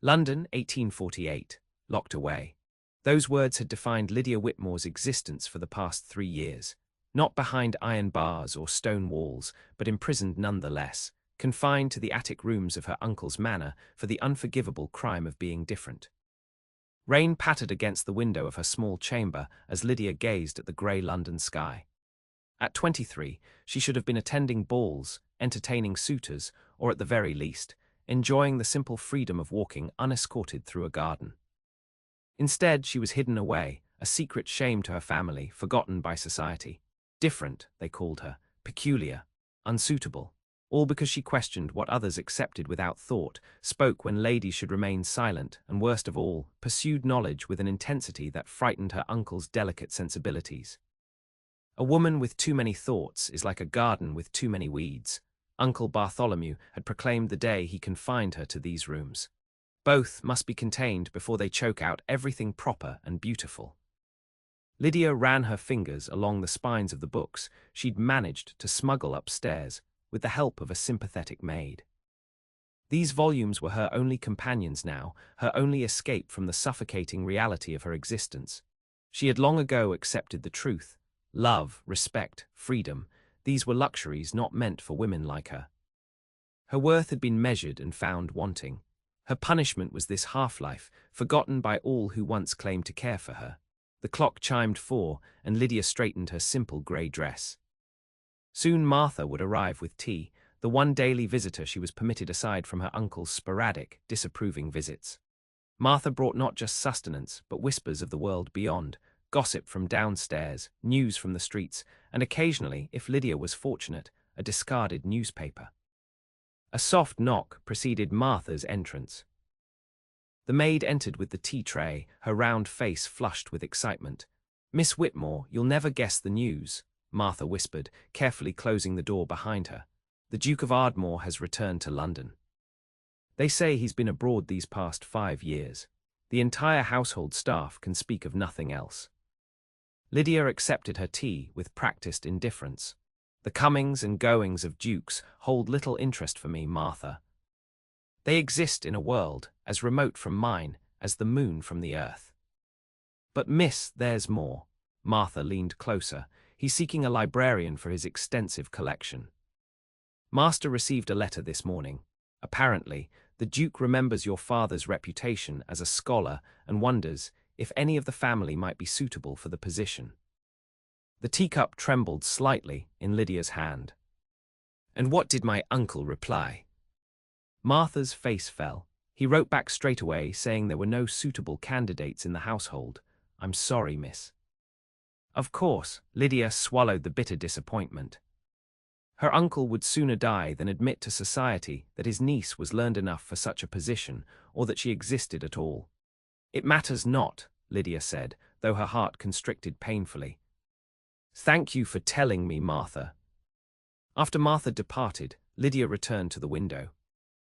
London, 1848. Locked away. Those words had defined Lydia Whitmore's existence for the past 3 years. Not behind iron bars or stone walls, but imprisoned nonetheless, confined to the attic rooms of her uncle's manor for the unforgivable crime of being different. Rain pattered against the window of her small chamber as Lydia gazed at the grey London sky. At 23, she should have been attending balls, entertaining suitors, or at the very least, enjoying the simple freedom of walking unescorted through a garden. Instead, she was hidden away, a secret shame to her family, forgotten by society. Different, they called her, peculiar, unsuitable, all because she questioned what others accepted without thought, spoke when ladies should remain silent, and worst of all, pursued knowledge with an intensity that frightened her uncle's delicate sensibilities. A woman with too many thoughts is like a garden with too many weeds. Uncle Bartholomew had proclaimed the day he confined her to these rooms. Both must be contained before they choke out everything proper and beautiful. Lydia ran her fingers along the spines of the books she'd managed to smuggle upstairs with the help of a sympathetic maid. These volumes were her only companions now, her only escape from the suffocating reality of her existence. She had long ago accepted the truth. Love, respect, freedom, these were luxuries not meant for women like her. Her worth had been measured and found wanting. Her punishment was this half-life, forgotten by all who once claimed to care for her. The clock chimed 4, and Lydia straightened her simple grey dress. Soon Martha would arrive with tea, the one daily visitor she was permitted aside from her uncle's sporadic, disapproving visits. Martha brought not just sustenance, but whispers of the world beyond, gossip from downstairs, news from the streets, and occasionally, if Lydia was fortunate, a discarded newspaper. A soft knock preceded Martha's entrance. The maid entered with the tea tray, her round face flushed with excitement. "Miss Whitmore, you'll never guess the news," Martha whispered, carefully closing the door behind her. "The Duke of Ardmore has returned to London. They say he's been abroad these past 5 years. The entire household staff can speak of nothing else." Lydia accepted her tea with practiced indifference. "The comings and goings of dukes hold little interest for me, Martha. They exist in a world as remote from mine as the moon from the earth." "But miss, there's more." Martha leaned closer. "He's seeking a librarian for his extensive collection. Master received a letter this morning. Apparently, the Duke remembers your father's reputation as a scholar and wonders if any of the family might be suitable for the position." The teacup trembled slightly in Lydia's hand. "And what did my uncle reply?" Martha's face fell. He wrote back straight away, saying there were no suitable candidates in the household. "I'm sorry, miss." Of course, Lydia swallowed the bitter disappointment. Her uncle would sooner die than admit to society that his niece was learned enough for such a position, or that she existed at all. "It matters not," Lydia said, though her heart constricted painfully. "Thank you for telling me, Martha." After Martha departed, Lydia returned to the window.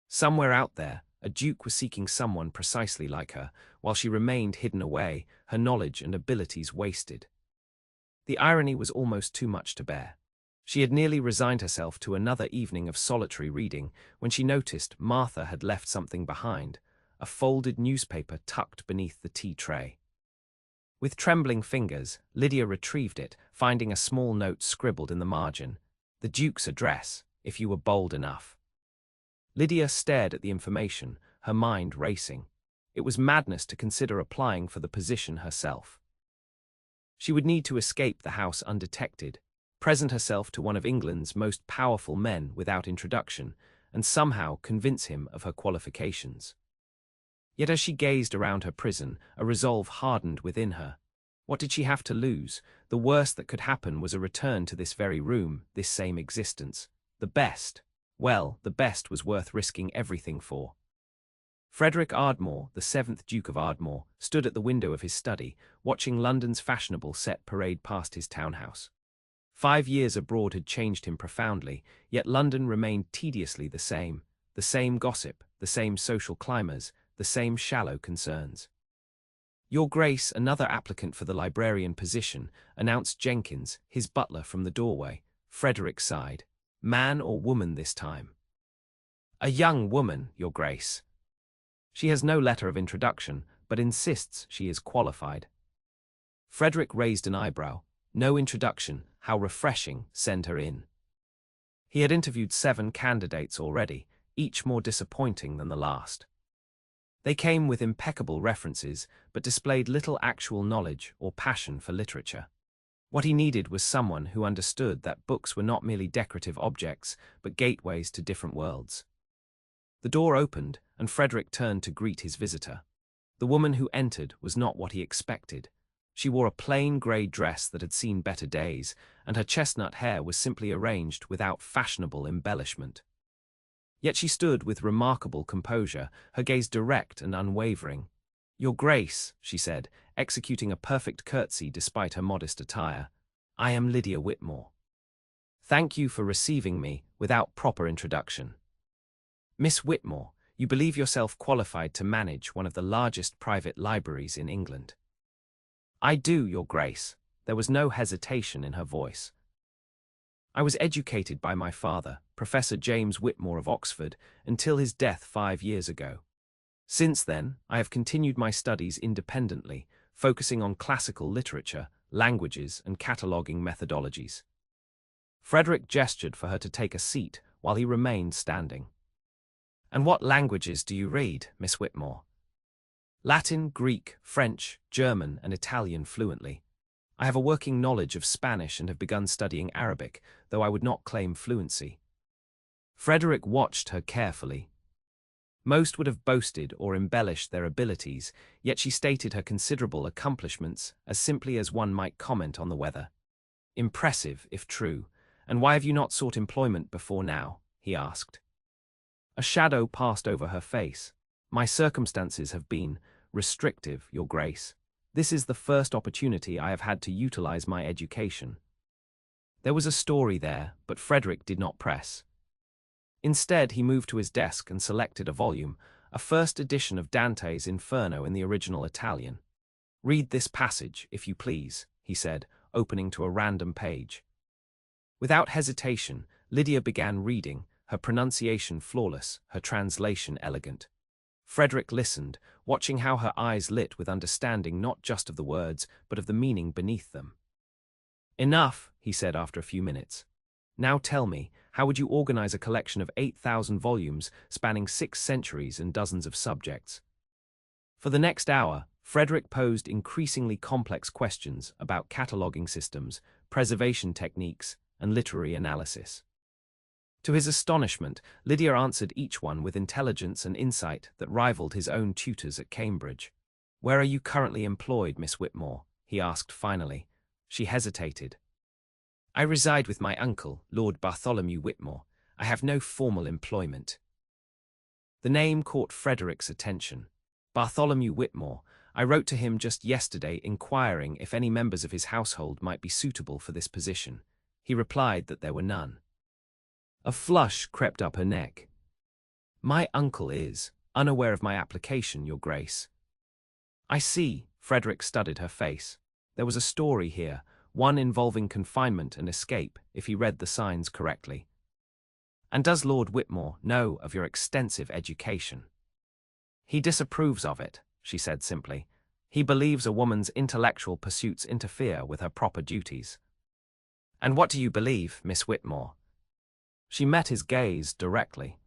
Somewhere out there, a duke was seeking someone precisely like her, while she remained hidden away, her knowledge and abilities wasted. The irony was almost too much to bear. She had nearly resigned herself to another evening of solitary reading when she noticed Martha had left something behind, a folded newspaper tucked beneath the tea tray. With trembling fingers, Lydia retrieved it, finding a small note scribbled in the margin. "The Duke's address, if you were bold enough." Lydia stared at the information, her mind racing. It was madness to consider applying for the position herself. She would need to escape the house undetected, present herself to one of England's most powerful men without introduction, and somehow convince him of her qualifications. Yet as she gazed around her prison, a resolve hardened within her. What did she have to lose? The worst that could happen was a return to this very room, this same existence. The best, well, the best was worth risking everything for. Frederick Ardmore, the 7th Duke of Ardmore, stood at the window of his study, watching London's fashionable set parade past his townhouse. 5 years abroad had changed him profoundly, yet London remained tediously the same gossip, the same social climbers, the same shallow concerns. "Your Grace, another applicant for the librarian position," announced Jenkins, his butler, from the doorway. Frederick sighed. "Man or woman this time?" "A young woman, Your Grace." She has no letter of introduction, but insists she is qualified. Frederick raised an eyebrow. No introduction, how refreshing, send her in. He had interviewed 7 candidates already, each more disappointing than the last. They came with impeccable references, but displayed little actual knowledge or passion for literature. What he needed was someone who understood that books were not merely decorative objects, but gateways to different worlds. The door opened, and Frederick turned to greet his visitor. The woman who entered was not what he expected. She wore a plain grey dress that had seen better days, and her chestnut hair was simply arranged without fashionable embellishment. Yet she stood with remarkable composure, her gaze direct and unwavering. "Your Grace," she said, executing a perfect curtsy despite her modest attire, "I am Lydia Whitmore. Thank you for receiving me without proper introduction. Miss Whitmore, you believe yourself qualified to manage one of the largest private libraries in England." "I do, Your Grace." There was no hesitation in her voice. "I was educated by my father, Professor James Whitmore of Oxford, until his death 5 years ago. Since then, I have continued my studies independently, focusing on classical literature, languages, and cataloguing methodologies." Frederick gestured for her to take a seat while he remained standing. "And what languages do you read, Miss Whitmore?" "Latin, Greek, French, German, and Italian fluently. I have a working knowledge of Spanish and have begun studying Arabic, though I would not claim fluency." Frederick watched her carefully. Most would have boasted or embellished their abilities, yet she stated her considerable accomplishments as simply as one might comment on the weather. "Impressive, if true. And why have you not sought employment before now?" he asked. A shadow passed over her face. "My circumstances have been restrictive, Your Grace. This is the first opportunity I have had to utilize my education." There was a story there, but Frederick did not press. Instead, he moved to his desk and selected a volume, a first edition of Dante's Inferno in the original Italian. "Read this passage, if you please," he said, opening to a random page. Without hesitation, Lydia began reading, her pronunciation flawless, her translation elegant. Frederick listened, watching how her eyes lit with understanding not just of the words, but of the meaning beneath them. "Enough," he said after a few minutes. "Now tell me, how would you organize a collection of 8,000 volumes spanning 6 centuries and dozens of subjects?" For the next hour, Frederick posed increasingly complex questions about cataloging systems, preservation techniques, and literary analysis. To his astonishment, Lydia answered each one with intelligence and insight that rivaled his own tutors at Cambridge. "Where are you currently employed, Miss Whitmore?" he asked finally. She hesitated. "I reside with my uncle, Lord Bartholomew Whitmore. I have no formal employment." The name caught Frederick's attention. "Bartholomew Whitmore. I wrote to him just yesterday inquiring if any members of his household might be suitable for this position. He replied that there were none." A flush crept up her neck. "My uncle is unaware of my application, Your Grace." "I see," Frederick studied her face. There was a story here, one involving confinement and escape, if he read the signs correctly. "And does Lord Whitmore know of your extensive education?" "He disapproves of it," she said simply. "He believes a woman's intellectual pursuits interfere with her proper duties." "And what do you believe, Miss Whitmore?" She met his gaze directly.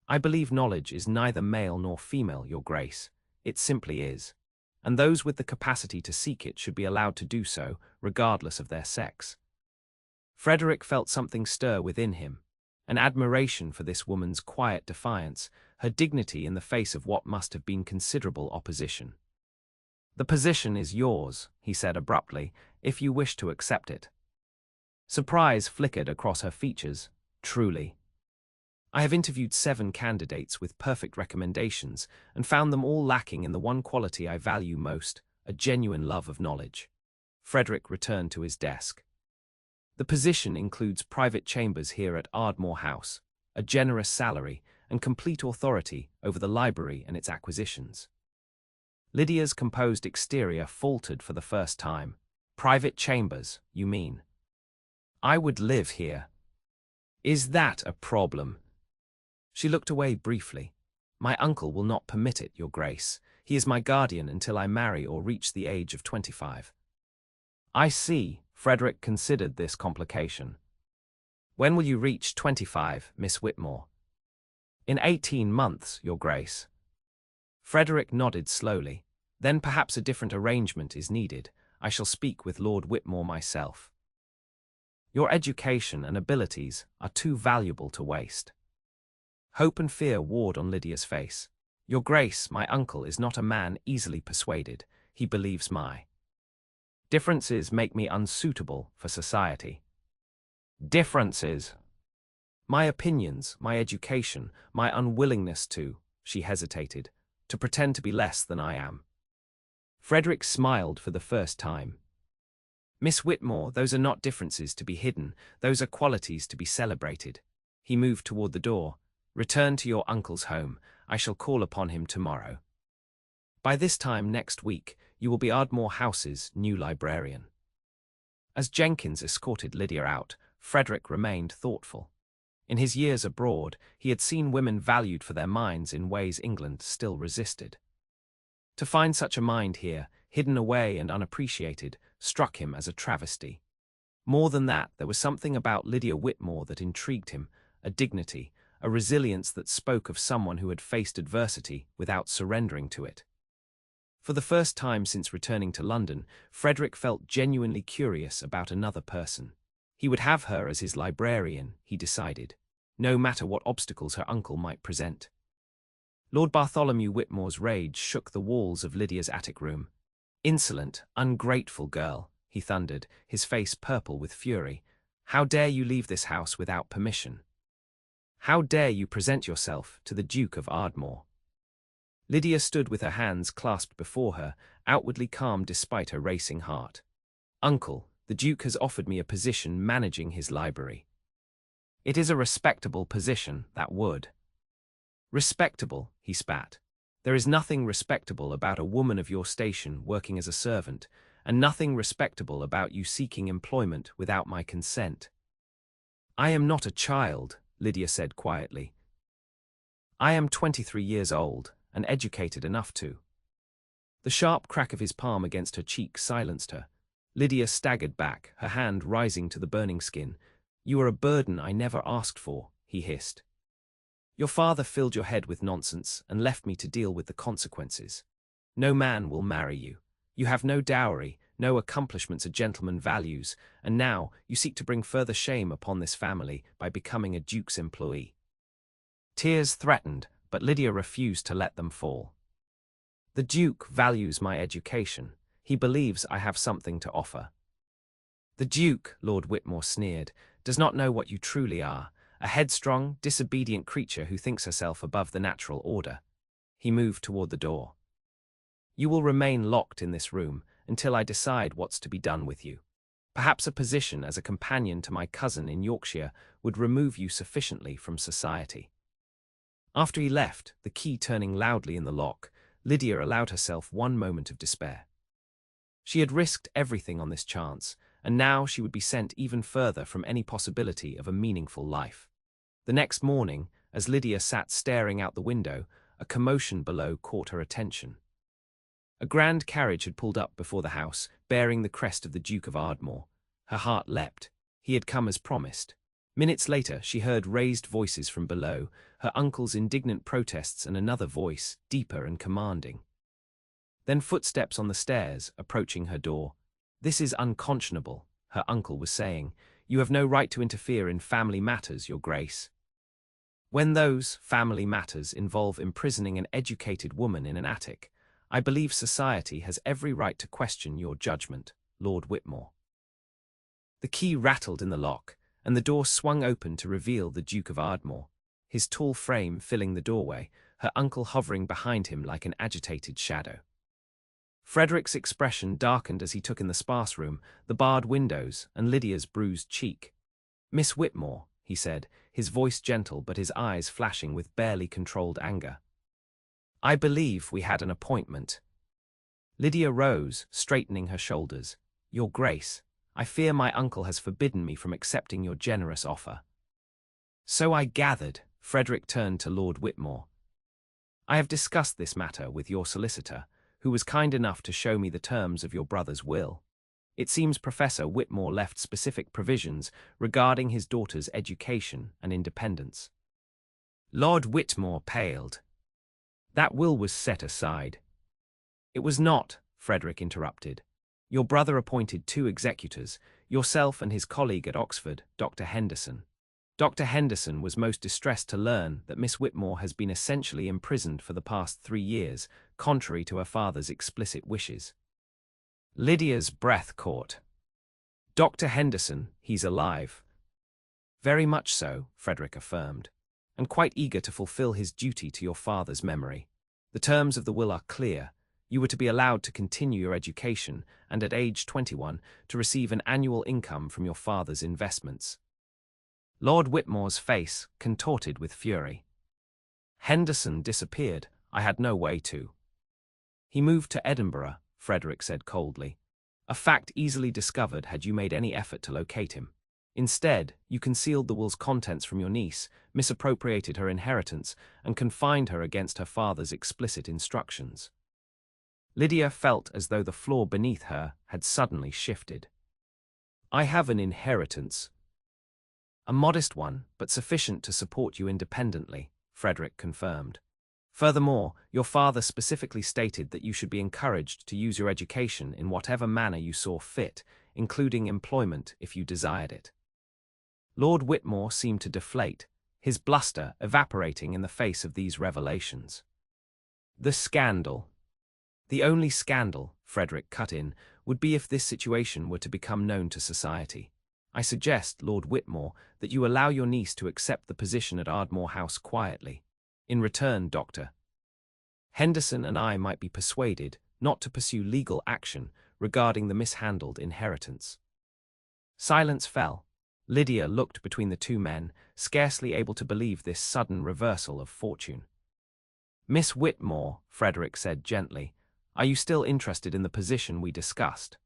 "I believe knowledge is neither male nor female, Your Grace. It simply is. And those with the capacity to seek it should be allowed to do so, regardless of their sex." Frederick felt something stir within him, an admiration for this woman's quiet defiance, her dignity in the face of what must have been considerable opposition. "The position is yours," he said abruptly, "if you wish to accept it." Surprise flickered across her features. "Truly. I have interviewed 7 candidates with perfect recommendations and found them all lacking in the one quality I value most, a genuine love of knowledge." Frederick returned to his desk. "The position includes private chambers here at Ardmore House, a generous salary, and complete authority over the library and its acquisitions." Lydia's composed exterior faltered for the first time. "Private chambers, you mean?" "I would live here." "Is that a problem?" She looked away briefly. My uncle will not permit it, your grace. He is my guardian until I marry or reach the age of 25. I see. Frederick considered this complication. When will you reach 25, Miss Whitmore? In 18 months, your grace. Frederick nodded slowly. Then perhaps a different arrangement is needed. I shall speak with Lord Whitmore myself. Your education and abilities are too valuable to waste. Hope and fear warred on Lydia's face. Your grace, my uncle is not a man easily persuaded. He believes my differences make me unsuitable for society. Differences? My opinions, my education, my unwillingness to, she hesitated, to pretend to be less than I am. Frederick smiled for the first time. Miss Whitmore, those are not differences to be hidden, those are qualities to be celebrated. He moved toward the door. Return to your uncle's home. I shall call upon him tomorrow. By this time next week, you will be Ardmore House's new librarian. As Jenkins escorted Lydia out, Frederick remained thoughtful. In his years abroad, he had seen women valued for their minds in ways England still resisted. To find such a mind here, hidden away and unappreciated, struck him as a travesty. More than that, there was something about Lydia Whitmore that intrigued him, a dignity, a resilience that spoke of someone who had faced adversity without surrendering to it. For the first time since returning to London, Frederick felt genuinely curious about another person. He would have her as his librarian, he decided, no matter what obstacles her uncle might present. Lord Bartholomew Whitmore's rage shook the walls of Lydia's attic room. Insolent, ungrateful girl, he thundered, his face purple with fury. How dare you leave this house without permission? How dare you present yourself to the Duke of Ardmore? Lydia stood with her hands clasped before her, outwardly calm despite her racing heart. Uncle, the Duke has offered me a position managing his library. It is a respectable position, that would. Respectable, he spat. There is nothing respectable about a woman of your station working as a servant, and nothing respectable about you seeking employment without my consent. I am not a child, Lydia said quietly. I am 23 years old, and educated enough to. The sharp crack of his palm against her cheek silenced her. Lydia staggered back, her hand rising to the burning skin. You are a burden I never asked for, he hissed. Your father filled your head with nonsense and left me to deal with the consequences. No man will marry you. You have no dowry, no accomplishments a gentleman values, and now you seek to bring further shame upon this family by becoming a duke's employee. Tears threatened, but Lydia refused to let them fall. The Duke values my education. He believes I have something to offer. The Duke, Lord Whitmore sneered, does not know what you truly are, a headstrong, disobedient creature who thinks herself above the natural order. He moved toward the door. You will remain locked in this room until I decide what's to be done with you. Perhaps a position as a companion to my cousin in Yorkshire would remove you sufficiently from society. After he left, the key turning loudly in the lock, Lydia allowed herself one moment of despair. She had risked everything on this chance, and now she would be sent even further from any possibility of a meaningful life. The next morning, as Lydia sat staring out the window, a commotion below caught her attention. A grand carriage had pulled up before the house, bearing the crest of the Duke of Ardmore. Her heart leapt. He had come as promised. Minutes later, she heard raised voices from below, her uncle's indignant protests and another voice, deeper and commanding. Then footsteps on the stairs, approaching her door. This is unconscionable, her uncle was saying. You have no right to interfere in family matters, your grace. When those family matters involve imprisoning an educated woman in an attic, I believe society has every right to question your judgment, Lord Whitmore. The key rattled in the lock, and the door swung open to reveal the Duke of Ardmore, his tall frame filling the doorway, her uncle hovering behind him like an agitated shadow. Frederick's expression darkened as he took in the sparse room, the barred windows, and Lydia's bruised cheek. Miss Whitmore, he said, his voice gentle but his eyes flashing with barely controlled anger. I believe we had an appointment. Lydia rose, straightening her shoulders. Your Grace, I fear my uncle has forbidden me from accepting your generous offer. So I gathered. Frederick turned to Lord Whitmore. I have discussed this matter with your solicitor, who was kind enough to show me the terms of your brother's will. It seems Professor Whitmore left specific provisions regarding his daughter's education and independence. Lord Whitmore paled. That will was set aside. It was not, Frederick interrupted. Your brother appointed two executors, yourself and his colleague at Oxford, Dr. Henderson. Dr. Henderson was most distressed to learn that Miss Whitmore has been essentially imprisoned for the past 3 years, contrary to her father's explicit wishes. Lydia's breath caught. Dr. Henderson, he's alive. Very much so, Frederick affirmed, and quite eager to fulfill his duty to your father's memory. The terms of the will are clear. You were to be allowed to continue your education and at age 21 to receive an annual income from your father's investments. Lord Whitmore's face contorted with fury. Henderson disappeared. I had no way to. He moved to Edinburgh, Frederick said coldly. A fact easily discovered had you made any effort to locate him. Instead, you concealed the will's contents from your niece, misappropriated her inheritance, and confined her against her father's explicit instructions. Lydia felt as though the floor beneath her had suddenly shifted. I have an inheritance. A modest one, but sufficient to support you independently, Frederick confirmed. Furthermore, your father specifically stated that you should be encouraged to use your education in whatever manner you saw fit, including employment if you desired it. Lord Whitmore seemed to deflate, his bluster evaporating in the face of these revelations. The scandal. The only scandal, Frederick cut in, would be if this situation were to become known to society. I suggest, Lord Whitmore, that you allow your niece to accept the position at Ardmore House quietly. In return, Dr. Henderson and I might be persuaded not to pursue legal action regarding the mishandled inheritance. Silence fell. Lydia looked between the two men, scarcely able to believe this sudden reversal of fortune. Miss Whitmore, Frederick said gently, are you still interested in the position we discussed?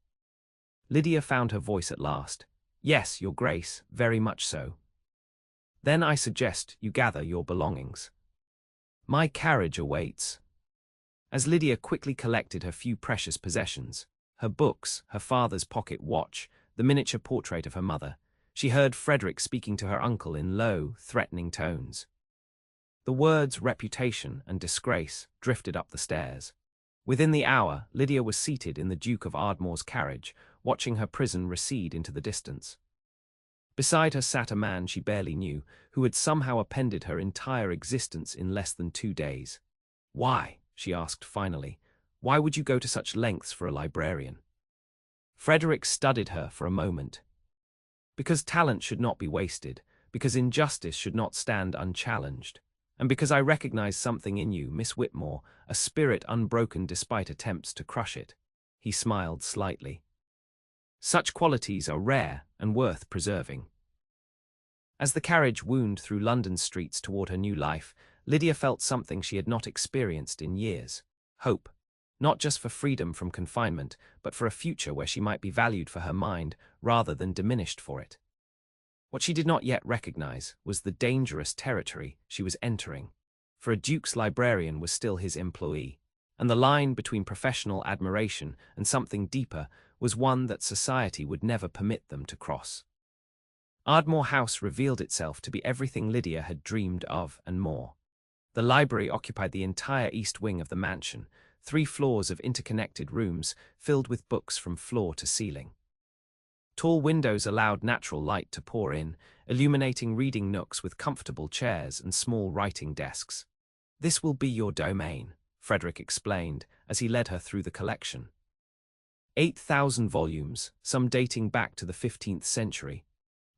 Lydia found her voice at last. Yes, Your Grace, very much so. Then I suggest you gather your belongings. My carriage awaits. As Lydia quickly collected her few precious possessions, her books, her father's pocket watch, the miniature portrait of her mother, she heard Frederick speaking to her uncle in low, threatening tones. The words reputation and disgrace drifted up the stairs. Within the hour, Lydia was seated in the Duke of Ardmore's carriage, watching her prison recede into the distance. Beside her sat a man she barely knew, who had somehow appended her entire existence in less than 2 days. Why, she asked finally, why would you go to such lengths for a librarian? Frederick studied her for a moment. Because talent should not be wasted, because injustice should not stand unchallenged, and because I recognize something in you, Miss Whitmore, a spirit unbroken despite attempts to crush it. He smiled slightly. Such qualities are rare and worth preserving. As the carriage wound through London streets toward her new life, Lydia felt something she had not experienced in years. Hope. Not just for freedom from confinement, but for a future where she might be valued for her mind rather than diminished for it. What she did not yet recognize was the dangerous territory she was entering, for a duke's librarian was still his employee, and the line between professional admiration and something deeper was one that society would never permit them to cross. Ardmore House revealed itself to be everything Lydia had dreamed of and more. The library occupied the entire east wing of the mansion, 3 floors of interconnected rooms filled with books from floor to ceiling. Tall windows allowed natural light to pour in, illuminating reading nooks with comfortable chairs and small writing desks. This will be your domain, Frederick explained as he led her through the collection. 8,000 volumes, some dating back to the 15th century.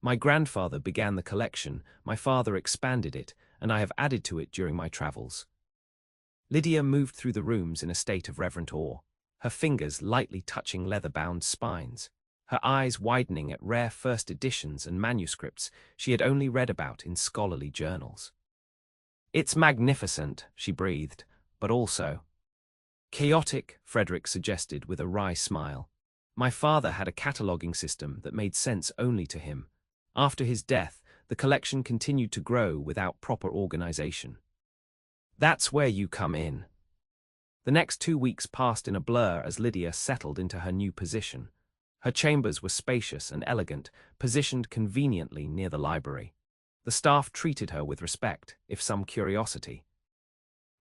My grandfather began the collection, my father expanded it, and I have added to it during my travels. Lydia moved through the rooms in a state of reverent awe, her fingers lightly touching leather-bound spines, her eyes widening at rare first editions and manuscripts she had only read about in scholarly journals. It's magnificent, she breathed, but also chaotic, Frederick suggested with a wry smile. My father had a cataloguing system that made sense only to him. After his death, the collection continued to grow without proper organization. That's where you come in. The next 2 weeks passed in a blur as Lydia settled into her new position. Her chambers were spacious and elegant, positioned conveniently near the library. The staff treated her with respect, if some curiosity.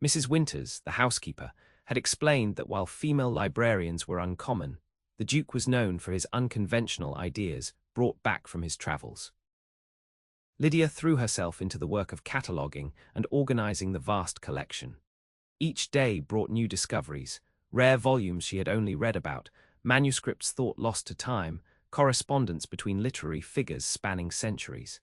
Mrs. Winters, the housekeeper, had explained that while female librarians were uncommon, the Duke was known for his unconventional ideas brought back from his travels. Lydia threw herself into the work of cataloguing and organizing the vast collection. Each day brought new discoveries, rare volumes she had only read about, manuscripts thought lost to time, correspondence between literary figures spanning centuries.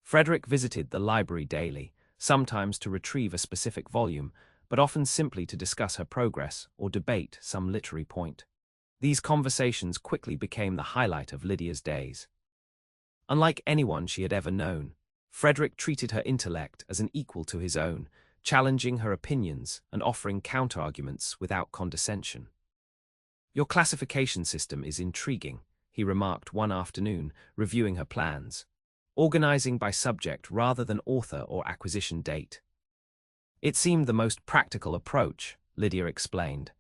Frederick visited the library daily, sometimes to retrieve a specific volume, but often simply to discuss her progress or debate some literary point. These conversations quickly became the highlight of Lydia's days. Unlike anyone she had ever known, Frederick treated her intellect as an equal to his own, challenging her opinions and offering counterarguments without condescension. "Your classification system is intriguing," he remarked one afternoon, reviewing her plans. "Organizing by subject rather than author or acquisition date." "It seemed the most practical approach," Lydia explained.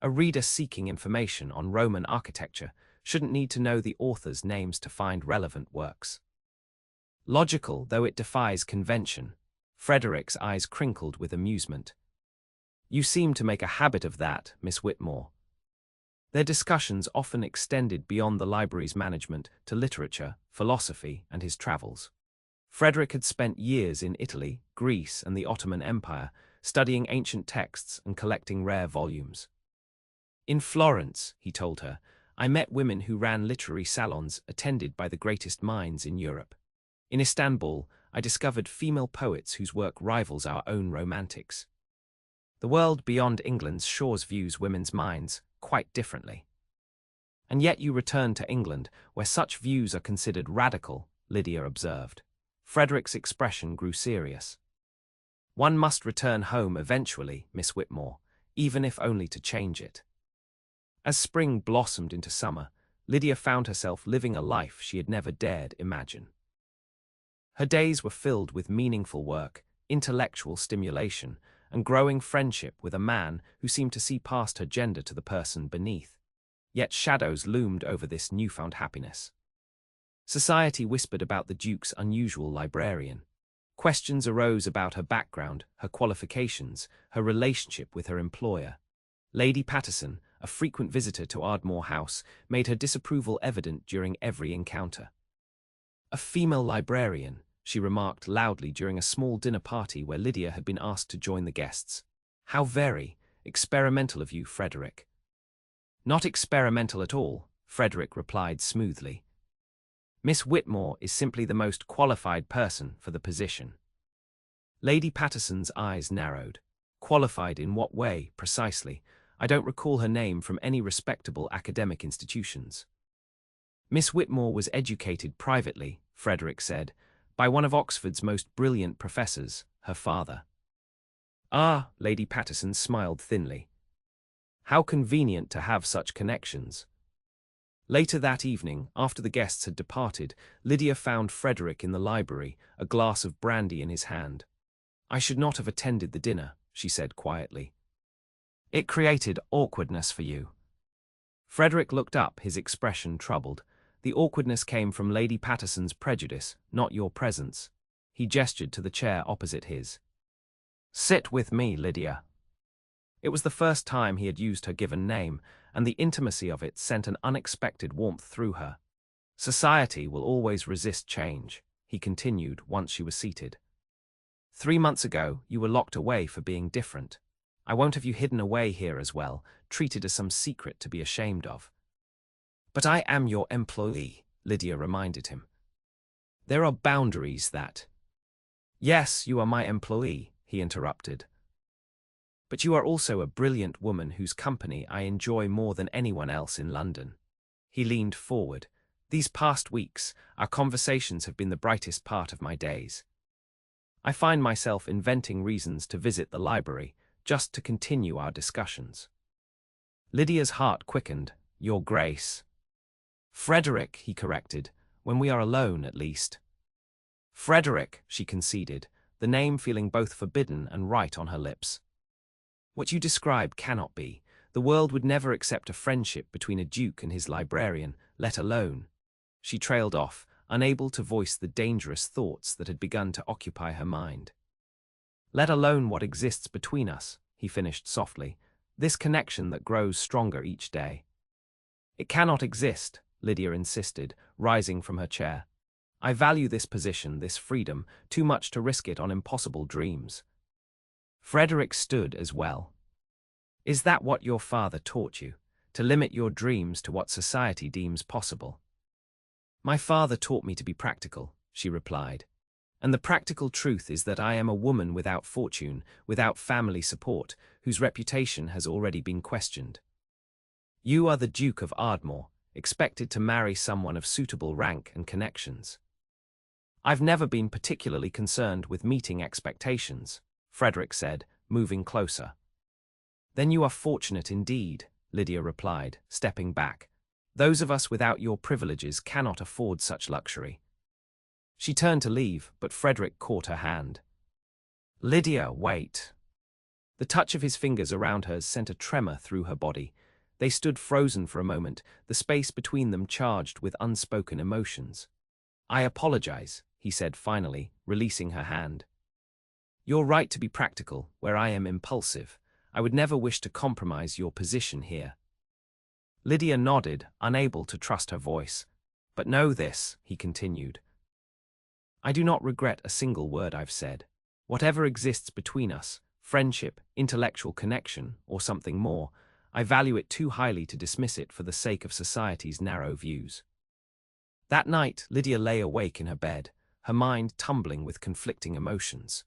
"A reader seeking information on Roman architecture shouldn't need to know the author's names to find relevant works." Logical, though it defies convention. Frederick's eyes crinkled with amusement. "You seem to make a habit of that, Miss Whitmore." Their discussions often extended beyond the library's management to literature, philosophy, and his travels. Frederick had spent years in Italy, Greece, and the Ottoman Empire, studying ancient texts and collecting rare volumes. "In Florence," he told her, "I met women who ran literary salons attended by the greatest minds in Europe. In Istanbul, I discovered female poets whose work rivals our own romantics. The world beyond England's shores views women's minds quite differently." "And yet you return to England, where such views are considered radical," Lydia observed. Frederick's expression grew serious. "One must return home eventually, Miss Whitmore, even if only to change it." As spring blossomed into summer, Lydia found herself living a life she had never dared imagine. Her days were filled with meaningful work, intellectual stimulation, and growing friendship with a man who seemed to see past her gender to the person beneath. Yet shadows loomed over this newfound happiness. Society whispered about the Duke's unusual librarian. Questions arose about her background, her qualifications, her relationship with her employer. Lady Patterson, a frequent visitor to Ardmore House, made her disapproval evident during every encounter. "A female librarian," she remarked loudly during a small dinner party where Lydia had been asked to join the guests. "How very experimental of you, Frederick." "Not experimental at all," Frederick replied smoothly. "Miss Whitmore is simply the most qualified person for the position." Lady Patterson's eyes narrowed. "Qualified in what way, precisely? I don't recall her name from any respectable academic institutions." "Miss Whitmore was educated privately," Frederick said, "by one of Oxford's most brilliant professors, her father." "Ah," Lady Patterson smiled thinly. "How convenient to have such connections." Later that evening, after the guests had departed, Lydia found Frederick in the library, a glass of brandy in his hand. "I should not have attended the dinner," she said quietly. "It created awkwardness for you." Frederick looked up, his expression troubled. "The awkwardness came from Lady Patterson's prejudice, not your presence." He gestured to the chair opposite his. "Sit with me, Lydia." It was the first time he had used her given name, and the intimacy of it sent an unexpected warmth through her. "Society will always resist change," he continued once she was seated. 3 months ago, you were locked away for being different. I won't have you hidden away here as well, treated as some secret to be ashamed of." "But I am your employee," Lydia reminded him. "There are boundaries that—" "Yes, you are my employee," he interrupted. "But you are also a brilliant woman whose company I enjoy more than anyone else in London." He leaned forward. "These past weeks, our conversations have been the brightest part of my days. I find myself inventing reasons to visit the library, just to continue our discussions." Lydia's heart quickened. "Your Grace." "Frederick," he corrected, "when we are alone, at least." "Frederick," she conceded, the name feeling both forbidden and right on her lips. What you describe cannot be. The world would never accept a friendship between a duke and his librarian, let alone. She trailed off, unable to voice the dangerous thoughts that had begun to occupy her mind. Let alone what exists between us, he finished softly, this connection that grows stronger each day. It cannot exist, Lydia insisted, rising from her chair. I value this position, this freedom, too much to risk it on impossible dreams. Frederick stood as well. Is that what your father taught you, to limit your dreams to what society deems possible? My father taught me to be practical, she replied. And the practical truth is that I am a woman without fortune, without family support, whose reputation has already been questioned. You are the Duke of Ardmore, expected to marry someone of suitable rank and connections. I've never been particularly concerned with meeting expectations, Frederick said, moving closer. Then you are fortunate indeed, Lydia replied, stepping back. Those of us without your privileges cannot afford such luxury. She turned to leave, but Frederick caught her hand. Lydia, wait. The touch of his fingers around hers sent a tremor through her body. They stood frozen for a moment, the space between them charged with unspoken emotions. I apologize, he said finally, releasing her hand. You're right to be practical, where I am impulsive. I would never wish to compromise your position here. Lydia nodded, unable to trust her voice. But know this, he continued. I do not regret a single word I've said. Whatever exists between us, friendship, intellectual connection, or something more, I value it too highly to dismiss it for the sake of society's narrow views. That night, Lydia lay awake in her bed, her mind tumbling with conflicting emotions.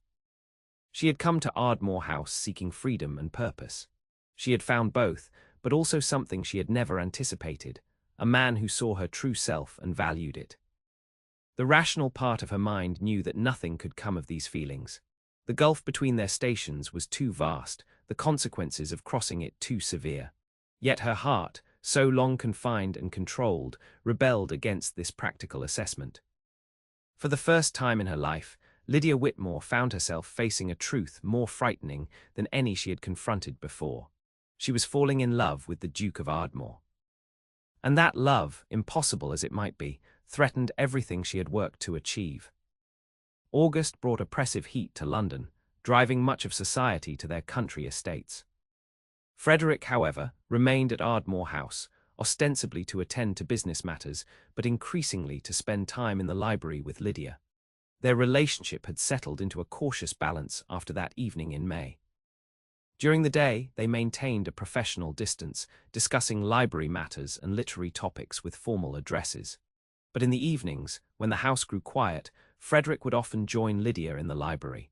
She had come to Ardmore House seeking freedom and purpose. She had found both, but also something she had never anticipated, a man who saw her true self and valued it. The rational part of her mind knew that nothing could come of these feelings. The gulf between their stations was too vast, the consequences of crossing it too severe. Yet her heart, so long confined and controlled, rebelled against this practical assessment. For the first time in her life, Lydia Whitmore found herself facing a truth more frightening than any she had confronted before. She was falling in love with the Duke of Ardmore. And that love, impossible as it might be, threatened everything she had worked to achieve. August brought oppressive heat to London, driving much of society to their country estates. Frederick, however, remained at Ardmore House, ostensibly to attend to business matters, but increasingly to spend time in the library with Lydia. Their relationship had settled into a cautious balance after that evening in May. During the day, they maintained a professional distance, discussing library matters and literary topics with formal addresses. But in the evenings, when the house grew quiet, Frederick would often join Lydia in the library.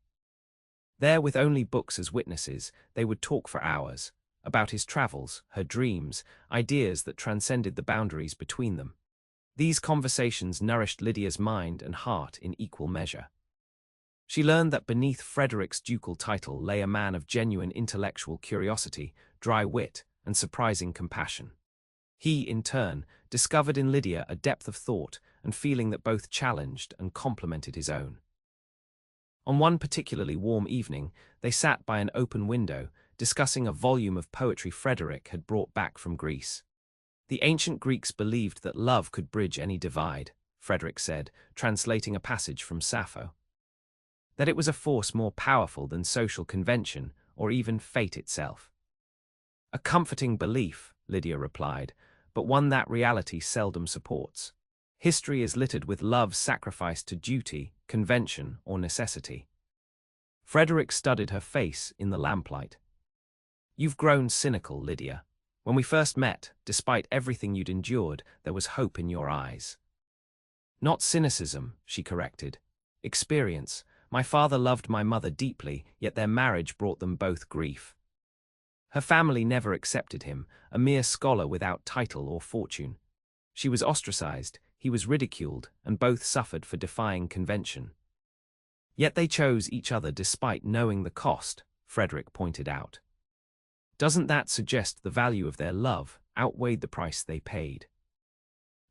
There, with only books as witnesses, they would talk for hours, about his travels, her dreams, ideas that transcended the boundaries between them. These conversations nourished Lydia's mind and heart in equal measure. She learned that beneath Frederick's ducal title lay a man of genuine intellectual curiosity, dry wit, and surprising compassion. He, in turn, discovered in Lydia a depth of thought and feeling that both challenged and complemented his own. On one particularly warm evening, they sat by an open window, discussing a volume of poetry Frederick had brought back from Greece. The ancient Greeks believed that love could bridge any divide, Frederick said, translating a passage from Sappho. That it was a force more powerful than social convention or even fate itself. A comforting belief, Lydia replied, but one that reality seldom supports. History is littered with love sacrificed to duty, convention, or necessity. Frederick studied her face in the lamplight. You've grown cynical, Lydia. When we first met, despite everything you'd endured, there was hope in your eyes. Not cynicism, she corrected. Experience. My father loved my mother deeply, yet their marriage brought them both grief. Her family never accepted him, a mere scholar without title or fortune. She was ostracized, he was ridiculed, and both suffered for defying convention. Yet they chose each other despite knowing the cost, Frederick pointed out. Doesn't that suggest the value of their love outweighed the price they paid?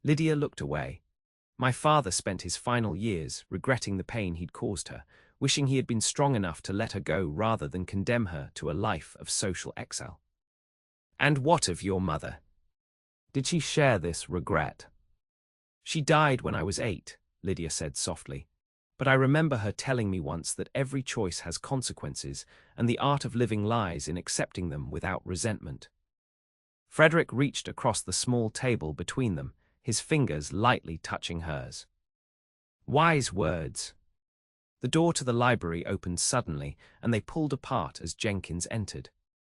Lydia looked away. My father spent his final years regretting the pain he'd caused her, wishing he had been strong enough to let her go rather than condemn her to a life of social exile. "And what of your mother? Did she share this regret?" "She died when I was 8, Lydia said softly. "But I remember her telling me once that every choice has consequences, and the art of living lies in accepting them without resentment." Frederick reached across the small table between them, his fingers lightly touching hers. Wise words. The door to the library opened suddenly, and they pulled apart as Jenkins entered.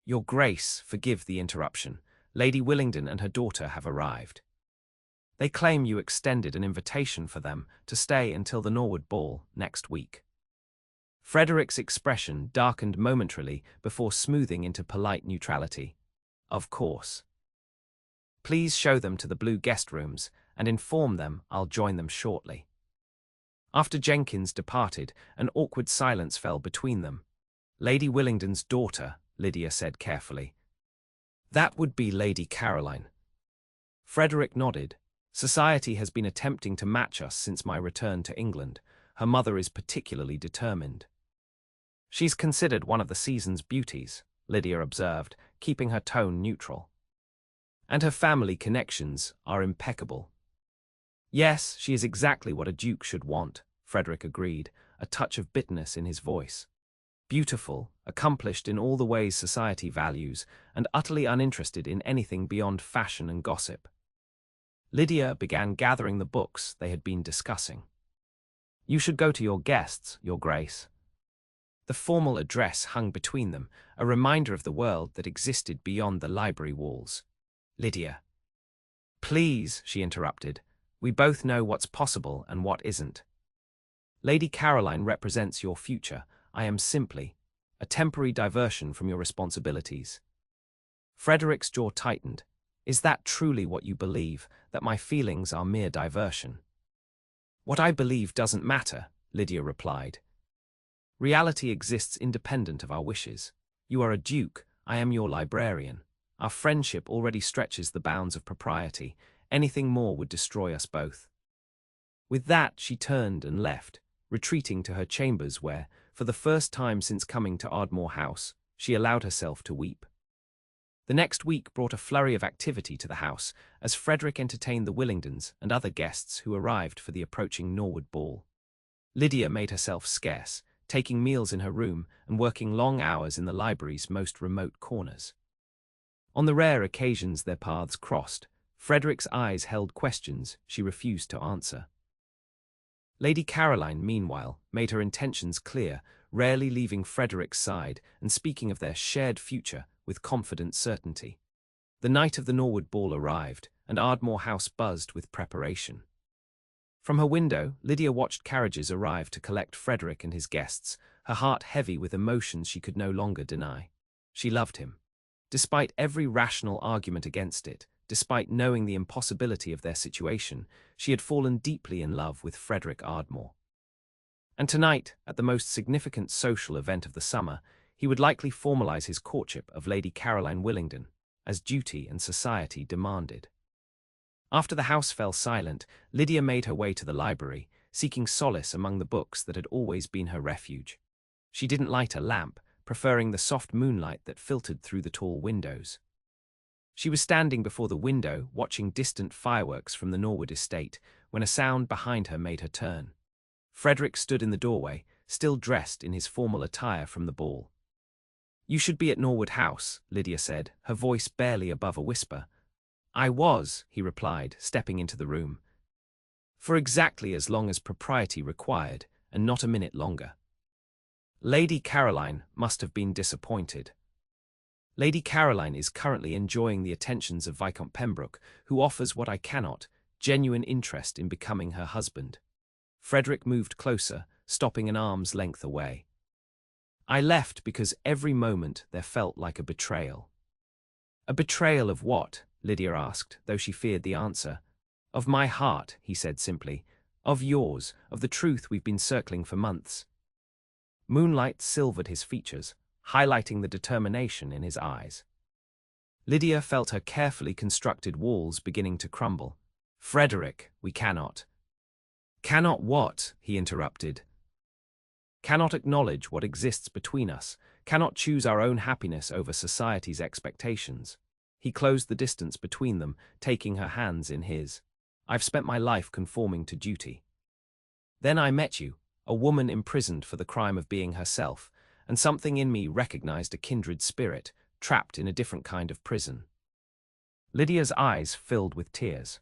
"Your Grace, forgive the interruption. Lady Willingdon and her daughter have arrived. They claim you extended an invitation for them to stay until the Norwood Ball next week." Frederick's expression darkened momentarily before smoothing into polite neutrality. "Of course. Please show them to the blue guest rooms and inform them I'll join them shortly." After Jenkins departed, an awkward silence fell between them. "Lady Willingdon's daughter," Lydia said carefully. "That would be Lady Caroline." Frederick nodded. "Society has been attempting to match us since my return to England. Her mother is particularly determined." "She's considered one of the season's beauties," Lydia observed, keeping her tone neutral. "And her family connections are impeccable." "Yes, she is exactly what a duke should want," Frederick agreed, a touch of bitterness in his voice. "Beautiful, accomplished in all the ways society values, and utterly uninterested in anything beyond fashion and gossip." Lydia began gathering the books they had been discussing. "You should go to your guests, Your Grace." The formal address hung between them, a reminder of the world that existed beyond the library walls. "Lydia." "Please," she interrupted. "We both know what's possible and what isn't. Lady Caroline represents your future. I am simply a temporary diversion from your responsibilities." Frederick's jaw tightened. "Is that truly what you believe, that my feelings are mere diversion?" "What I believe doesn't matter," Lydia replied. "Reality exists independent of our wishes. You are a duke, I am your librarian. Our friendship already stretches the bounds of propriety. Anything more would destroy us both." With that, she turned and left, retreating to her chambers where, for the first time since coming to Ardmore House, she allowed herself to weep. The next week brought a flurry of activity to the house, as Frederick entertained the Willingdons and other guests who arrived for the approaching Norwood Ball. Lydia made herself scarce, taking meals in her room and working long hours in the library's most remote corners. On the rare occasions their paths crossed, Frederick's eyes held questions she refused to answer. Lady Caroline, meanwhile, made her intentions clear, rarely leaving Frederick's side and speaking of their shared future with confident certainty. The night of the Norwood Ball arrived, and Ardmore House buzzed with preparation. From her window, Lydia watched carriages arrive to collect Frederick and his guests, her heart heavy with emotions she could no longer deny. She loved him. Despite every rational argument against it, despite knowing the impossibility of their situation, she had fallen deeply in love with Frederick Ardmore. And tonight, at the most significant social event of the summer, he would likely formalize his courtship of Lady Caroline Willingdon, as duty and society demanded. After the house fell silent, Lydia made her way to the library, seeking solace among the books that had always been her refuge. She didn't light a lamp, preferring the soft moonlight that filtered through the tall windows. She was standing before the window, watching distant fireworks from the Norwood estate, when a sound behind her made her turn. Frederick stood in the doorway, still dressed in his formal attire from the ball. "You should be at Norwood House," Lydia said, her voice barely above a whisper. "I was," he replied, stepping into the room. "For exactly as long as propriety required, and not a minute longer." Lady Caroline must have been disappointed. "Lady Caroline is currently enjoying the attentions of Viscount Pembroke, who offers what I cannot, genuine interest in becoming her husband." Frederick moved closer, stopping an arm's length away. "I left because every moment there felt like a betrayal." "A betrayal of what?" Lydia asked, though she feared the answer. "Of my heart," he said simply. "Of yours, of the truth we've been circling for months." Moonlight silvered his features, highlighting the determination in his eyes. Lydia felt her carefully constructed walls beginning to crumble. "Frederick, we cannot." "Cannot what?" he interrupted. cannot acknowledge what exists between us, cannot choose our own happiness over society's expectations. He closed the distance between them, taking her hands in his. I've spent my life conforming to duty. Then I met you, a woman imprisoned for the crime of being herself, and something in me recognized a kindred spirit, trapped in a different kind of prison. Lydia's eyes filled with tears.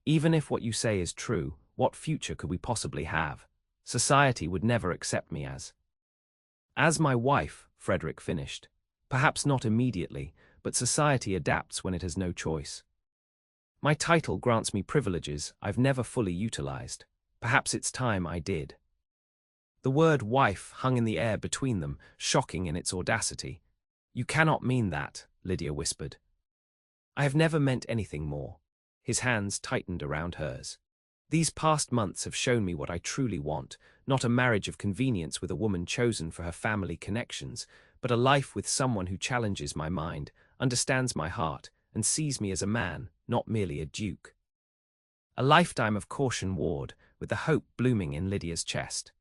Even if what you say is true, what future could we possibly have? Society would never accept me as my wife, Frederick finished. Perhaps not immediately, but society adapts when it has no choice. My title grants me privileges I've never fully utilized. Perhaps it's time I did. The word wife hung in the air between them, shocking in its audacity. You cannot mean that, Lydia whispered. I have never meant anything more. His hands tightened around hers. These past months have shown me what I truly want, not a marriage of convenience with a woman chosen for her family connections, but a life with someone who challenges my mind, understands my heart, and sees me as a man, not merely a duke. A lifetime of caution Ward, with the hope blooming in Lydia's chest.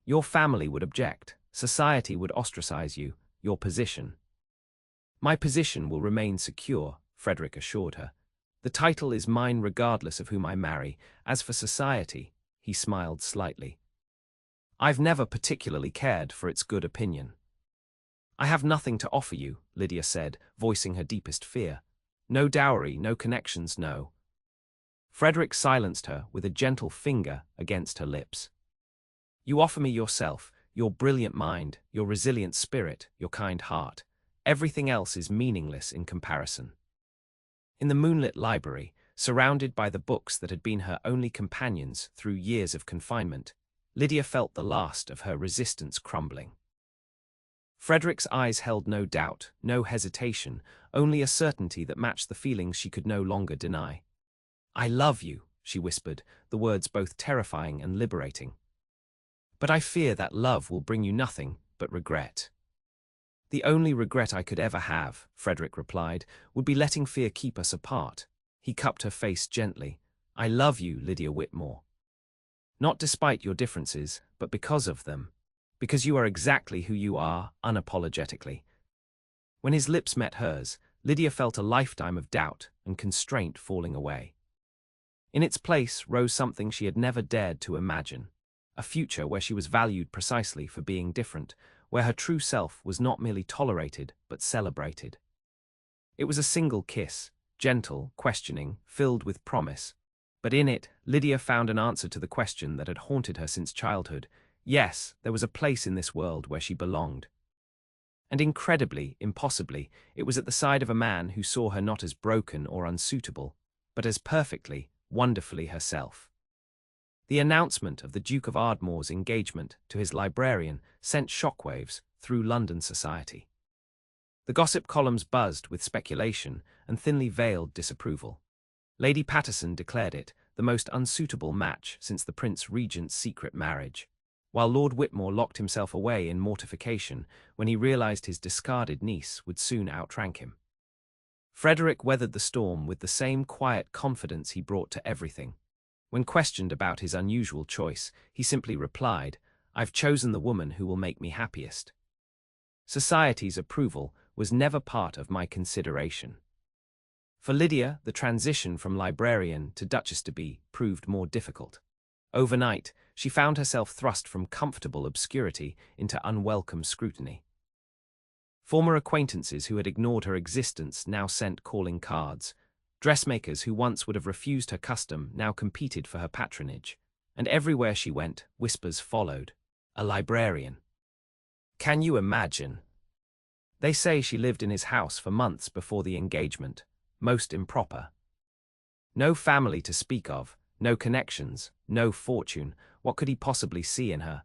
Your family would object, society would ostracize you, your position. My position will remain secure, Frederick assured her. The title is mine regardless of whom I marry. As for society, he smiled slightly. I've never particularly cared for its good opinion. I have nothing to offer you, Lydia said, voicing her deepest fear. No dowry, no connections, no. Frederick silenced her with a gentle finger against her lips. You offer me yourself, your brilliant mind, your resilient spirit, your kind heart. Everything else is meaningless in comparison. In the moonlit library, surrounded by the books that had been her only companions through years of confinement, Lydia felt the last of her resistance crumbling. Frederick's eyes held no doubt, no hesitation, only a certainty that matched the feelings she could no longer deny. I love you, she whispered, the words both terrifying and liberating. But I fear that love will bring you nothing but regret. The only regret I could ever have, Frederick replied, would be letting fear keep us apart. He cupped her face gently. I love you, Lydia Whitmore. Not despite your differences, but because of them. Because you are exactly who you are, unapologetically. When his lips met hers, Lydia felt a lifetime of doubt and constraint falling away. In its place rose something she had never dared to imagine. A future where she was valued precisely for being different, where her true self was not merely tolerated, but celebrated. It was a single kiss, gentle, questioning, filled with promise. But in it, Lydia found an answer to the question that had haunted her since childhood. Yes, there was a place in this world where she belonged. And incredibly, impossibly, it was at the side of a man who saw her not as broken or unsuitable, but as perfectly, wonderfully herself. The announcement of the Duke of Ardmore's engagement to his librarian sent shockwaves through London society. The gossip columns buzzed with speculation and thinly veiled disapproval. Lady Patterson declared it the most unsuitable match since the Prince Regent's secret marriage, while Lord Whitmore locked himself away in mortification when he realized his discarded niece would soon outrank him. Frederick weathered the storm with the same quiet confidence he brought to everything. When questioned about his unusual choice, he simply replied, I've chosen the woman who will make me happiest. Society's approval was never part of my consideration. For Lydia, the transition from librarian to duchess-to-be proved more difficult. Overnight, she found herself thrust from comfortable obscurity into unwelcome scrutiny. Former acquaintances who had ignored her existence now sent calling cards. Dressmakers who once would have refused her custom now competed for her patronage, and everywhere she went, whispers followed. A librarian. Can you imagine? They say she lived in his house for months before the engagement. Most improper. No family to speak of, no connections, no fortune. What could he possibly see in her?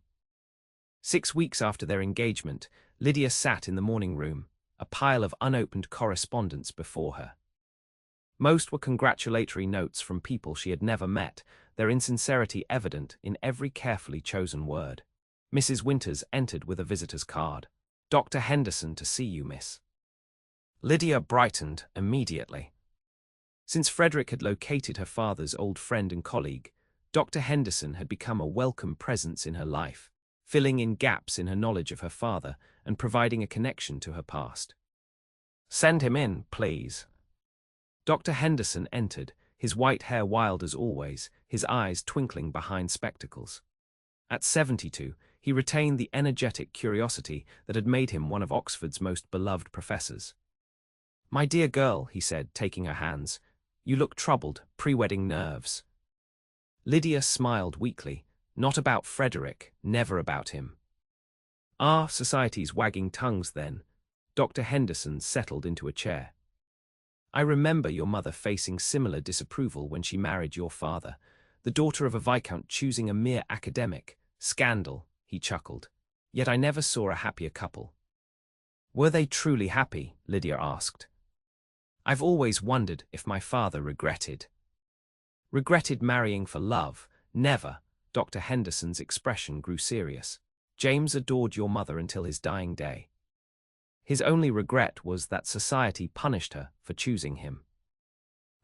6 weeks after their engagement, Lydia sat in the morning room, a pile of unopened correspondence before her. Most were congratulatory notes from people she had never met, their insincerity evident in every carefully chosen word. Mrs. Winters entered with a visitor's card. Dr. Henderson to see you, miss. Lydia brightened immediately. Since Frederick had located her father's old friend and colleague, Dr. Henderson had become a welcome presence in her life. filling in gaps in her knowledge of her father and providing a connection to her past. "Send him in, please." Dr. Henderson entered, his white hair wild as always, his eyes twinkling behind spectacles. At 72, he retained the energetic curiosity that had made him one of Oxford's most beloved professors. "My dear girl," he said, taking her hands, "you look troubled, pre-wedding nerves." Lydia smiled weakly. Not about Frederick, never about him. "Ah, society's wagging tongues then." Dr. Henderson settled into a chair. "I remember your mother facing similar disapproval when she married your father, the daughter of a viscount choosing a mere academic. Scandal," he chuckled. "Yet I never saw a happier couple." "Were they truly happy?" Lydia asked. "I've always wondered if my father regretted." "Regretted marrying for love? Never." Dr. Henderson's expression grew serious. "James adored your mother until his dying day. His only regret was that society punished her for choosing him."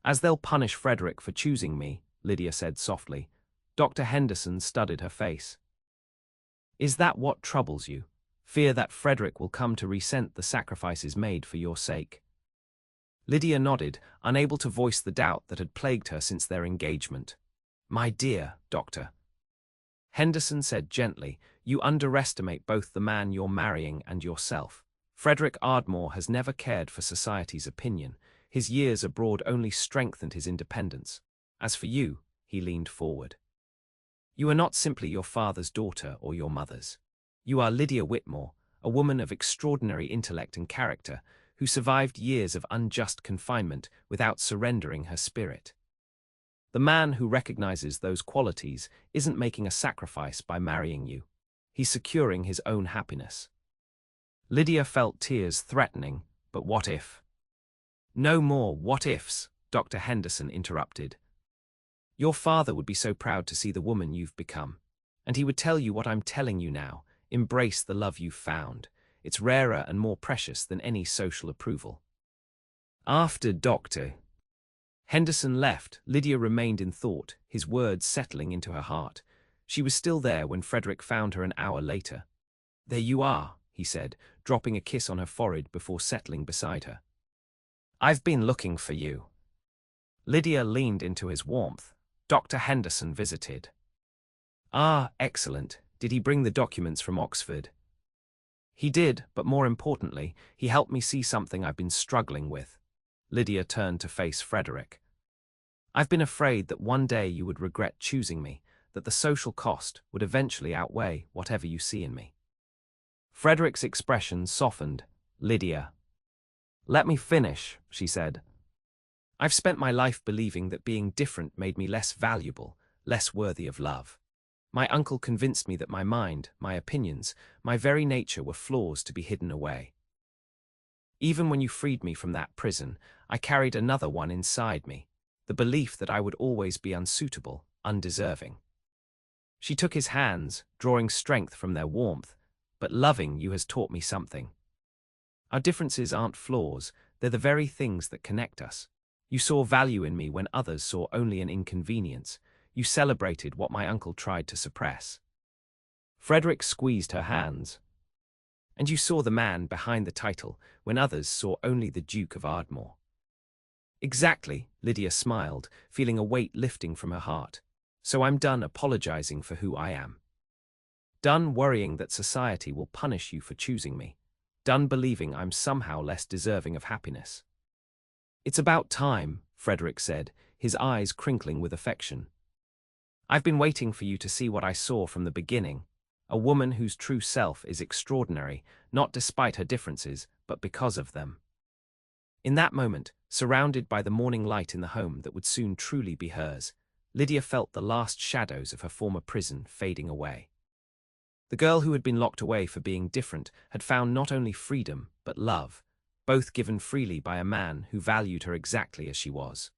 "As they'll punish Frederick for choosing me," Lydia said softly. Dr. Henderson studied her face. "Is that what troubles you? Fear that Frederick will come to resent the sacrifices made for your sake?" Lydia nodded, unable to voice the doubt that had plagued her since their engagement. "My dear Doctor," Henderson said gently, "you underestimate both the man you're marrying and yourself. Frederick Ardmore has never cared for society's opinion. His years abroad only strengthened his independence. As for you," he leaned forward, "you are not simply your father's daughter or your mother's. You are Lydia Whitmore, a woman of extraordinary intellect and character, who survived years of unjust confinement without surrendering her spirit. The man who recognizes those qualities isn't making a sacrifice by marrying you. He's securing his own happiness." Lydia felt tears threatening, but what if? "No more what ifs," Dr. Henderson interrupted. "Your father would be so proud to see the woman you've become. And he would tell you what I'm telling you now. Embrace the love you've found. It's rarer and more precious than any social approval." After Dr. Henderson left, Lydia remained in thought, his words settling into her heart. She was still there when Frederick found her an hour later. "There you are," he said, dropping a kiss on her forehead before settling beside her. "I've been looking for you." Lydia leaned into his warmth. "Dr. Henderson visited." "Ah, excellent. Did he bring the documents from Oxford?" "He did, but more importantly, he helped me see something I've been struggling with." Lydia turned to face Frederick. "I've been afraid that one day you would regret choosing me, that the social cost would eventually outweigh whatever you see in me." Frederick's expression softened. "Lydia, let me finish," she said. "I've spent my life believing that being different made me less valuable, less worthy of love. My uncle convinced me that my mind, my opinions, my very nature were flaws to be hidden away. Even when you freed me from that prison, I carried another one inside me, the belief that I would always be unsuitable, undeserving." She took his hands, drawing strength from their warmth. "But loving you has taught me something. Our differences aren't flaws, they're the very things that connect us. You saw value in me when others saw only an inconvenience. You celebrated what my uncle tried to suppress." Frederick squeezed her hands. "And you saw the man behind the title when others saw only the Duke of Ardmore." "Exactly," Lydia smiled, feeling a weight lifting from her heart. "So I'm done apologizing for who I am. Done worrying that society will punish you for choosing me. Done believing I'm somehow less deserving of happiness." "It's about time," Frederick said, his eyes crinkling with affection. "I've been waiting for you to see what I saw from the beginning. A woman whose true self is extraordinary, not despite her differences, but because of them." In that moment, surrounded by the morning light in the home that would soon truly be hers, Lydia felt the last shadows of her former prison fading away. The girl who had been locked away for being different had found not only freedom, but love, both given freely by a man who valued her exactly as she was.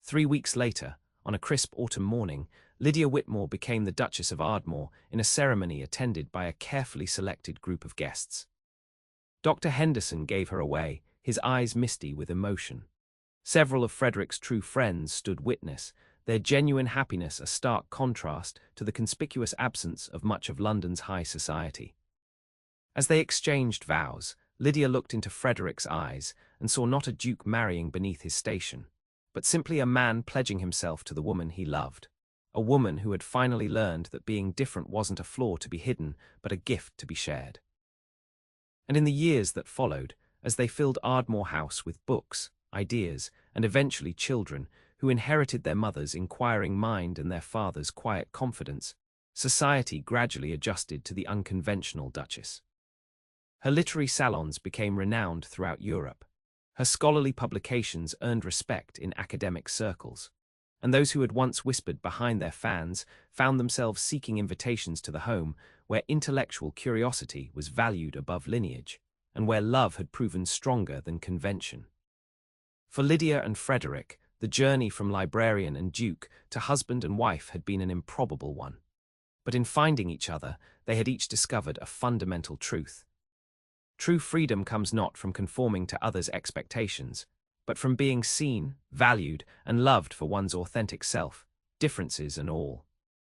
3 weeks later, on a crisp autumn morning, Lydia Whitmore became the Duchess of Ardmore in a ceremony attended by a carefully selected group of guests. Dr. Henderson gave her away, his eyes misty with emotion. Several of Frederick's true friends stood witness, their genuine happiness a stark contrast to the conspicuous absence of much of London's high society. As they exchanged vows, Lydia looked into Frederick's eyes and saw not a duke marrying beneath his station, but simply a man pledging himself to the woman he loved, a woman who had finally learned that being different wasn't a flaw to be hidden, but a gift to be shared. And in the years that followed, as they filled Ardmore House with books, ideas, and eventually children who inherited their mother's inquiring mind and their father's quiet confidence, society gradually adjusted to the unconventional Duchess. Her literary salons became renowned throughout Europe. Her scholarly publications earned respect in academic circles, and those who had once whispered behind their fans found themselves seeking invitations to the home where intellectual curiosity was valued above lineage, and where love had proven stronger than convention. For Lydia and Frederick, the journey from librarian and duke to husband and wife had been an improbable one. But in finding each other, they had each discovered a fundamental truth. True freedom comes not from conforming to others' expectations, but from being seen, valued, and loved for one's authentic self, differences and all.